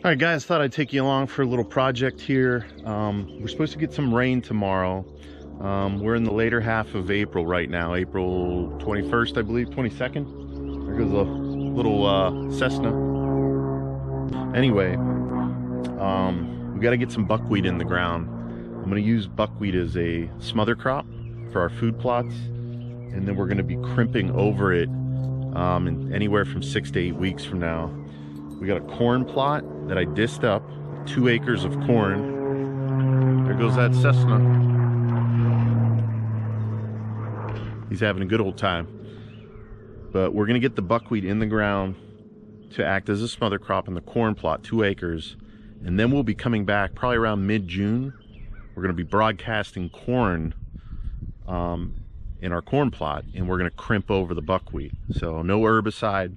All right, guys, thought I'd take you along for a little project here. We're supposed to get some rain tomorrow. We're in the later half of April right now, April 21st, I believe, 22nd. There goes a little Cessna. Anyway, we got to get some buckwheat in the ground. I'm going to use buckwheat as a smother crop for our food plots, and then we're going to be crimping over it in anywhere from 6 to 8 weeks from now. We got a corn plot that I disced up, 2 acres of corn. There goes that Cessna. He's having a good old time. But we're gonna get the buckwheat in the ground to act as a smother crop in the corn plot, 2 acres. And then we'll be coming back probably around mid-June. We're gonna be broadcasting corn in our corn plot, and we're gonna crimp over the buckwheat. So no herbicide.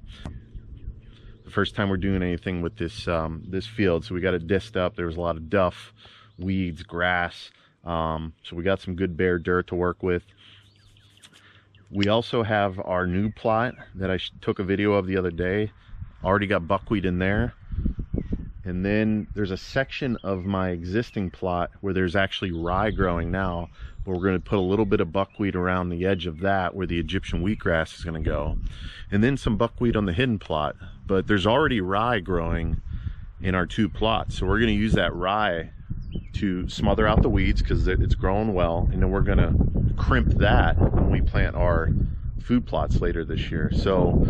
The first time we're doing anything with this this field, so we got it disced up. There was a lot of duff, weeds, grass, so we got some good bare dirt to work with. We also have our new plot that I took a video of the other day. Already got buckwheat in there, and then there's a section of my existing plot where there's actually rye growing now, but we're going to put a little bit of buckwheat around the edge of that where the Egyptian wheatgrass is going to go, and then some buckwheat on the hidden plot. But there's already rye growing in our 2 plots, so we're going to use that rye to smother out the weeds because it's growing well, and then we're going to crimp that when we plant our food plots later this year. So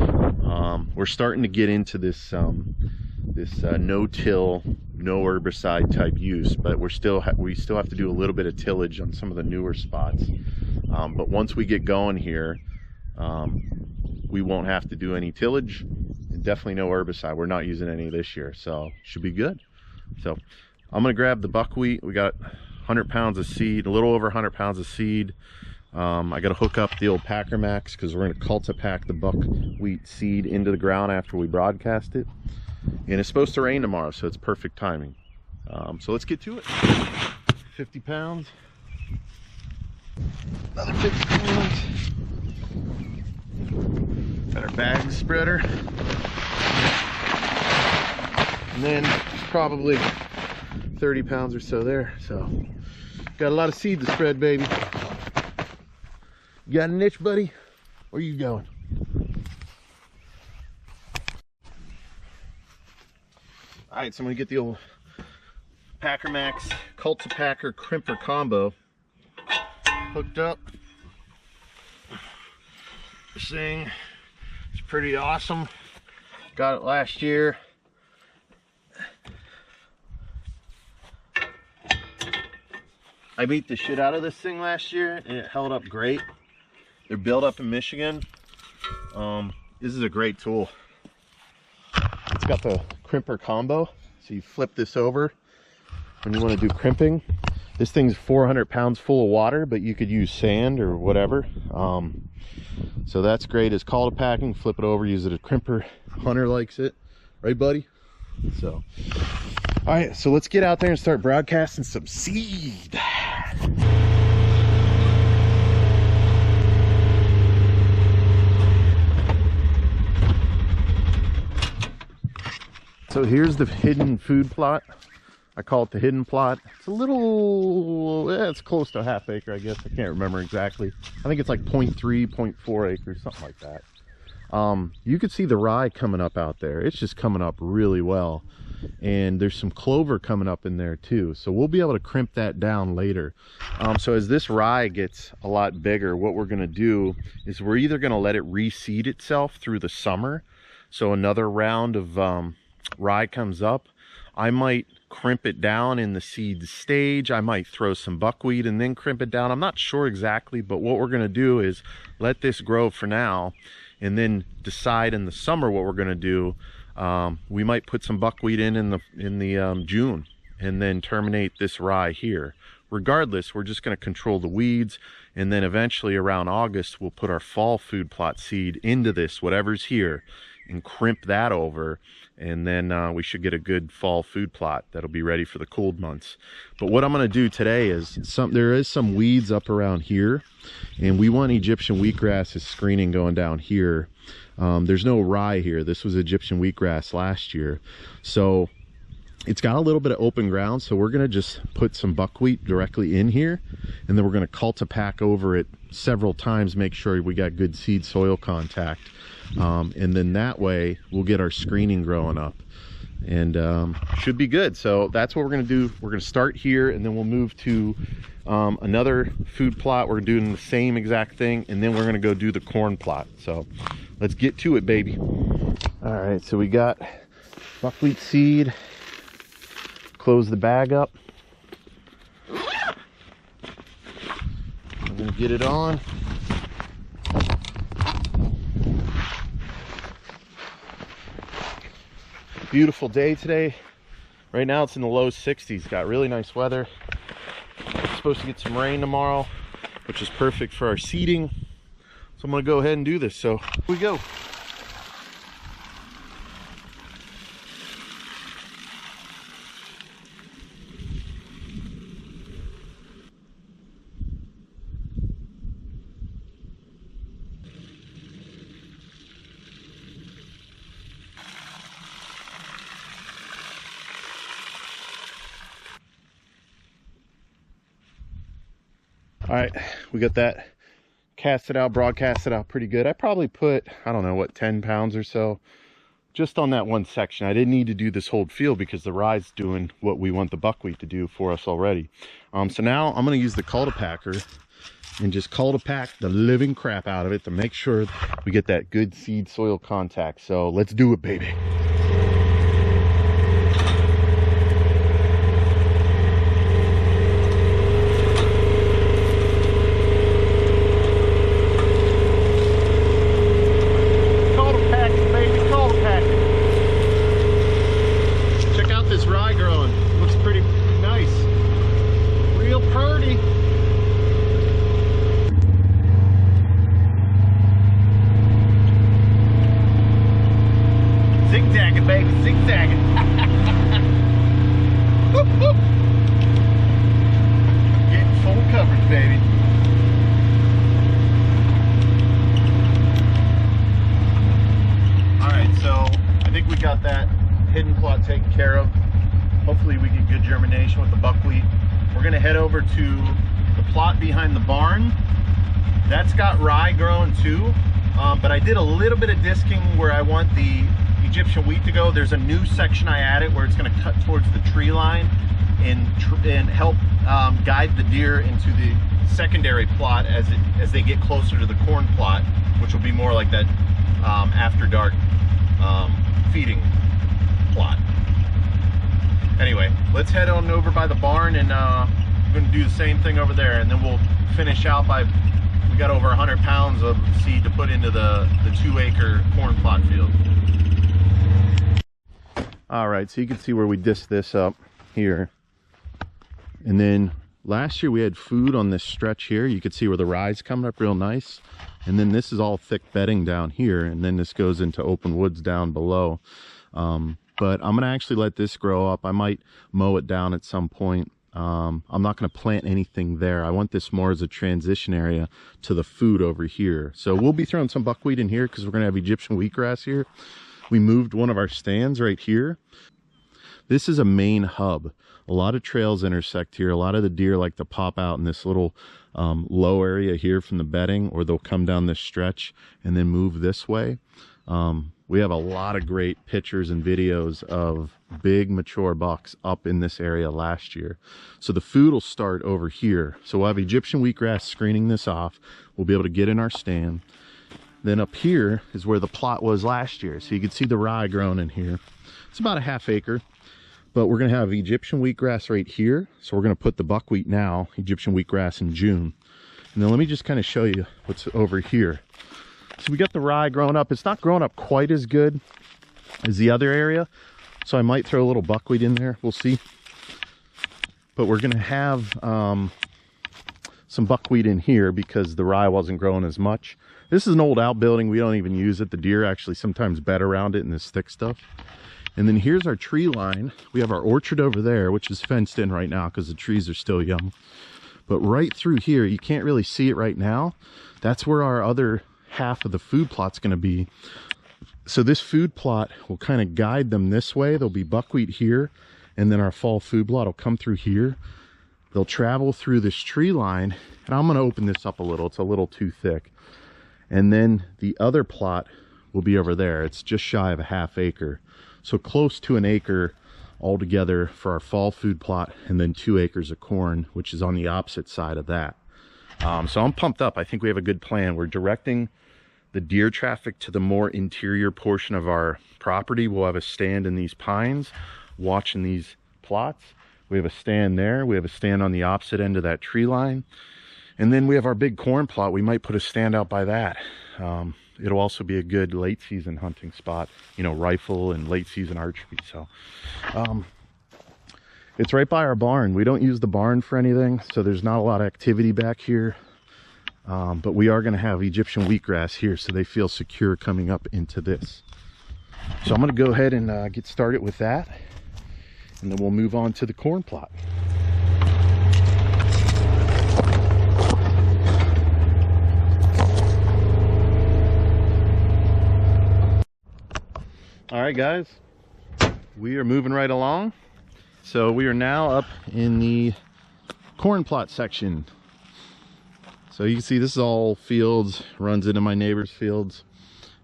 we're starting to get into this no-till, no herbicide type use, but we still have to do a little bit of tillage on some of the newer spots. But once we get going here, we won't have to do any tillage, and definitely no herbicide. We're not using any this year, so should be good. So I'm gonna grab the buckwheat. We got 100 pounds of seed, a little over 100 pounds of seed. I got to hook up the old Packer Max because we're going to cultipack the buckwheat seed into the ground after we broadcast it. And it's supposed to rain tomorrow, so it's perfect timing. So let's get to it. 50 pounds. Another 50 pounds. Got our bag spreader. And then probably 30 pounds or so there. So got a lot of seed to spread, baby. You got a niche, buddy? Where you going? All right, so I'm gonna get the old Packer Max Cultipacker Crimper combo hooked up. This thing is pretty awesome. Got it last year. I beat the shit out of this thing last year, and it held up great. They're built up in Michigan. This is a great tool. It's got the crimper combo, so you flip this over when you want to do crimping. This thing's 400 pounds full of water, but you could use sand or whatever. So that's great. It's called a packing. Flip it over, use it as crimper. Hunter likes it, right, buddy? So, all right, so let's get out there and start broadcasting some seed. So here's the hidden food plot. I call it the hidden plot. It's a little, it's close to a half acre, I guess. I can't remember exactly. I think it's like 0.3, 0.4 acres, something like that. You could see the rye coming up out there. It's just coming up really well. And there's some clover coming up in there too. So we'll be able to crimp that down later. So as this rye gets a lot bigger, what we're gonna do is we're either gonna let it reseed itself through the summer. So another round of rye comes up, I might crimp it down in the seed stage. I might throw some buckwheat and then crimp it down. I'm not sure exactly, but what we're going to do is let this grow for now and then decide in the summer what we're going to do. We might put some buckwheat in the June and then terminate this rye here. Regardless, we're just going to control the weeds, and then eventually around August we'll put our fall food plot seed into this, whatever's here, and crimp that over, and then we should get a good fall food plot that'll be ready for the cold months. But what I'm going to do today is there is some weeds up around here, and we want Egyptian wheatgrass as screening going down here. There's no rye here. This was Egyptian wheatgrass last year, so It's got a little bit of open ground, so we're going to just put some buckwheat directly in here, and then we're going to cultipack over it several times, make sure we got good seed soil contact, and then that way we'll get our screening growing up, and should be good. So that's what we're going to do. We're going to start here, and then we'll move to another food plot. We're doing the same exact thing, and then we're going to go do the corn plot. So let's get to it, baby. All right, so we got buckwheat seed. Close the bag up. I'm gonna get it on. Beautiful day today. Right now it's in the low 60s. Got really nice weather. Supposed to get some rain tomorrow, which is perfect for our seeding. So I'm gonna go ahead and do this. So here we go. All right, we got that casted out, broadcasted out pretty good. I probably put, I don't know, what, 10 pounds or so just on that one section. I didn't need to do this whole field because the rye's doing what we want the buckwheat to do for us already. So now I'm going to use the cultipacker and just cultipack the living crap out of it to make sure we get that good seed soil contact. So let's do it, baby. Zigzagging, baby, zigzagging. Whoop, whoop. Getting full coverage, baby. Alright, so I think we got that hidden plot taken care of. Hopefully we get good germination with the buckwheat. We're going to head over to the plot behind the barn. That's got rye growing too, but I did a little bit of disking where I want the Egyptian wheat to go. There's a new section I added where it's going to cut towards the tree line and help guide the deer into the secondary plot as they get closer to the corn plot, which will be more like that after dark feeding plot. Anyway, let's head on over by the barn, and we're going to do the same thing over there, and then we'll finish out by, we got over 100 pounds of seed to put into the 2-acre corn plot field. All right, so you can see where we disc this up here. And then last year we had food on this stretch here. You could see where the rye's coming up real nice. And then this is all thick bedding down here. And then this goes into open woods down below. But I'm gonna actually let this grow up. I might mow it down at some point. I'm not gonna plant anything there. I want this more as a transition area to the food over here. So we'll be throwing some buckwheat in here because we're gonna have Egyptian wheatgrass here. We moved one of our stands right here. This is a main hub. A lot of trails intersect here. A lot of the deer like to pop out in this little low area here from the bedding, or they'll come down this stretch and then move this way. We have a lot of great pictures and videos of big mature bucks up in this area last year. So the food will start over here. So we'll have Egyptian wheatgrass screening this off. We'll be able to get in our stand. Then up here is where the plot was last year. So you can see the rye growing in here. It's about a ½ acre, but we're gonna have Egyptian wheatgrass right here. So we're gonna put the buckwheat now, Egyptian wheatgrass in June. And then let me just kind of show you what's over here. So we got the rye growing up. It's not growing up quite as good as the other area. So I might throw a little buckwheat in there, we'll see. But we're gonna have some buckwheat in here because the rye wasn't growing as much. This is an old outbuilding. We don't even use it. The deer actually sometimes bed around it in this thick stuff. And then here's our tree line. We have our orchard over there, which is fenced in right now because the trees are still young. But right through here, you can't really see it right now. That's where our other half of the food plot's going to be. So this food plot will kind of guide them this way. There'll be buckwheat here, and then our fall food plot will come through here. They'll travel through this tree line, and I'm going to open this up a little. It's a little too thick. And then the other plot will be over there. It's just shy of a ½ acre. So close to an acre altogether for our fall food plot, and then 2 acres of corn, which is on the opposite side of that. So I'm pumped up. I think we have a good plan. We're directing the deer traffic to the more interior portion of our property. We'll have a stand in these pines watching these plots. We have a stand there. We have a stand on the opposite end of that tree line. And then we have our big corn plot. We might put a stand out by that. It'll also be a good late season hunting spot, you know, rifle and late season archery. So it's right by our barn. We don't use the barn for anything, so there's not a lot of activity back here. But we are going to have Egyptian wheatgrass here, so they feel secure coming up into this. So I'm going to go ahead and get started with that, and then we'll move on to the corn plot. All right, guys, we are moving right along. So we are now up in the corn plot section. So you can see this is all fields, runs into my neighbor's fields.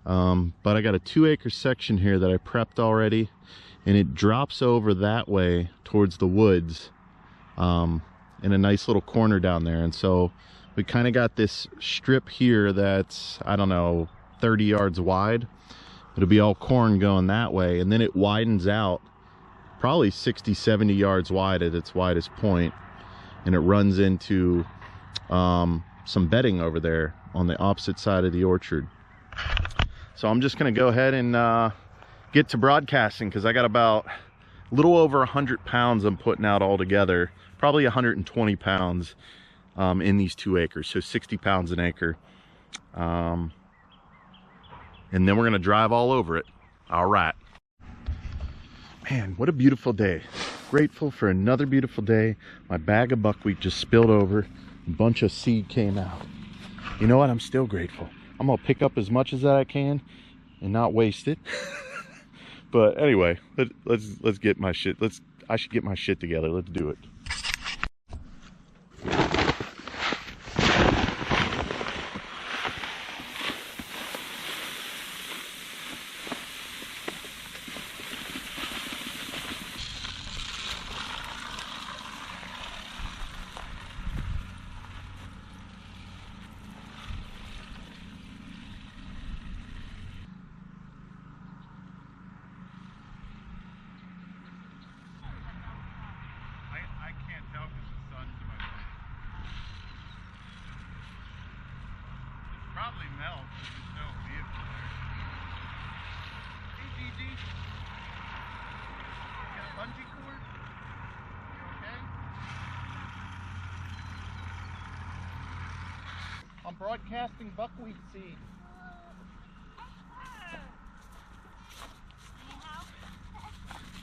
But I got a 2 acre section here that I prepped already, and it drops over that way towards the woods in a nice little corner down there. And so we kind of got this strip here that's, I don't know, 30 yards wide. It'll be all corn going that way, and then it widens out probably 60-70 yards wide at its widest point, and it runs into some bedding over there on the opposite side of the orchard. So I'm just going to go ahead and get to broadcasting, because I got about a little over 100 pounds I'm putting out all together, probably 120 pounds in these 2 acres, so 60 pounds an acre. And then we're going to drive all over it. All right. Man, what a beautiful day. Grateful for another beautiful day. My bag of buckwheat just spilled over. A bunch of seed came out. You know what? I'm still grateful. I'm going to pick up as much as that I can and not waste it. But anyway, let's get my shit. I should get my shit together. Let's do it. Probably melt because there's no vehicle there. Hey, Gigi. You got a bungee cord? You okay? I'm broadcasting buckwheat seed.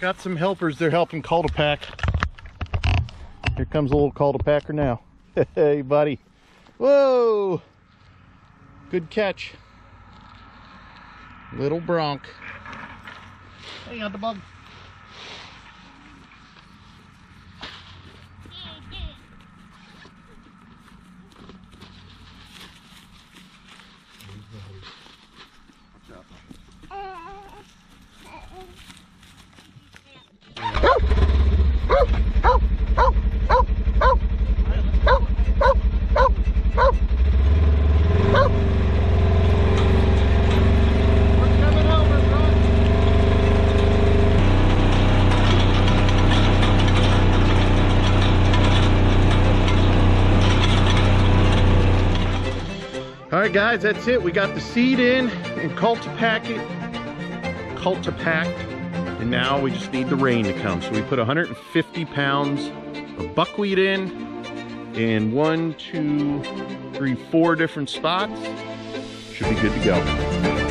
Got some helpers. They're helping cul-de-pack. Here comes a little cul-de-packer now. Hey, buddy. Whoa! Good catch. Little bronc. Hey, on the bug. Alright guys, that's it. We got the seed in and cultipacked, and now we just need the rain to come. So we put 150 pounds of buckwheat in 1, 2, 3, 4 different spots. Should be good to go.